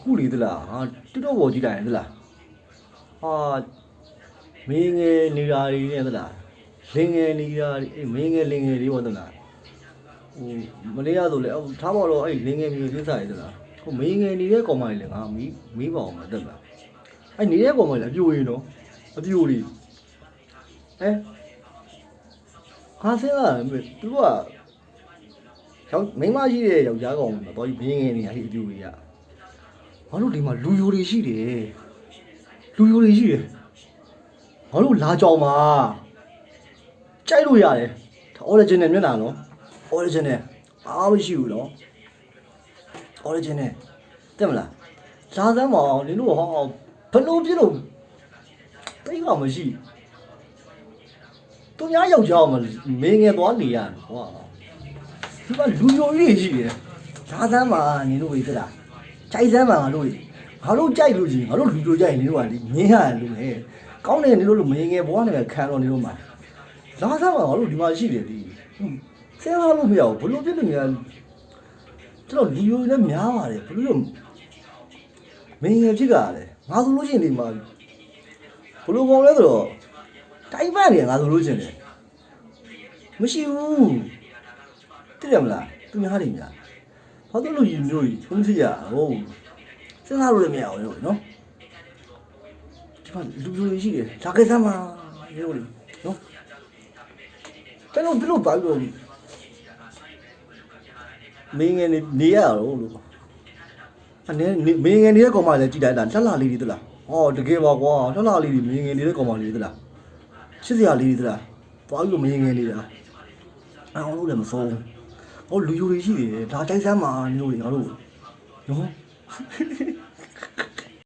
ခုလေသလားဟာတော်တော်ပေါ်ကြည့်လိုက်ရင်သလားဟာမင်းငယ်နေတာတွေနဲ့သလားလင်ငယ်နေတာအေးမင်းငယ်လင်ငယ်တွေပေါ့သလားဟိုမလေးရဆိုလေထားပါတော့အဲ့လင်ငယ်မျိုးသေးစားရသလားဟိုမင်းငယ်နေတဲ့ကောင်မလေးငါမီးပါအောင်မတက်လားအဲ့နေတဲ့ကောင်မလေးအပြိုရင်နော်အပြိုလေးဟဲ့ခါစင်းလာသူကမိန်းမရှိတဲ့ယောက်ျားကောင်တော့ဒီဘင်းငယ်နေရအပြိုကြီးကငါတို့ဒီမှာလူယိုတွေရှိတယ်လူယိုတွေရှိတယ်ငါတို့လာကြောင်မှာကြိုက်လို့ရတယ် original မျက်နှာနော် original အားမရှိဘူးနော် original တက်မလားလာစမ်းမအောင်ဒီလိုဟောဘလို့ပြလို့တိတ်ကမရှိသူများယောက်ျားမမင်းငယ်သွားနေရတယ်ဟောဒီမှာလူယိုကြီးရှိတယ်လာစမ်းမနေလို့ပြီးသလားကြိုက်စမ်းမငါတို့ကြိုက်လို့ကြီးငါတို့လူတို့ကြိုက်နေလို့ကဒီငင်းရတယ်လို့လေကောင်းတယ်နေလို့မင်းငယ်ဘွားနေခံတော့နေလို့မှာလာစမ်းမငါတို့ဒီမှာရှိတယ်ဒီဆဲလာလို့မရဘူးဘလို့ပြလို့များကျွန်တော်လူယိုနဲ့များပါတယ်ဘလို့မင်းငယ်ဖြစ်ကြတယ်ငါဆိုလို့ရှိရင်ဒီမှာဘလို့ကောင်းလဲဆိုတော့တိုက်ပတ်နေငါဆိုလို့ရှိရင်မရှိဘူးသိတယ်မလားသူများတွေများဘာလို့လူကြီးမျိုးကြီးဘုန်းကြီးရဟုတ်စဉ်းစားလို့လည်းမရဘူးနော်ဒီမှာလူတွေရှိတယ်ဒါကိစ္စမှာမျိုးလေနော်ဘယ်လိုပါလို့မင်းငယ်နေရတော့လို့အနေမင်းငယ်နေတဲ့ကောင်မလည်းကြည်လိုက်တာလှလှလေးတွေသလားဟောတကယ်ပါကွာလှလှလေးတွေမင်းငယ်နေတဲ့ကောင်မလေးသလားချစ်စရာလေးတွေသလားသွားပြီးမင်းငယ်နေတာအောင်လို့လည်းမဆုံးဟောလူယူတွေရှိတယ်ဒါကြိုက်စမ်းမှာမျိုးတွေငါတို့နော်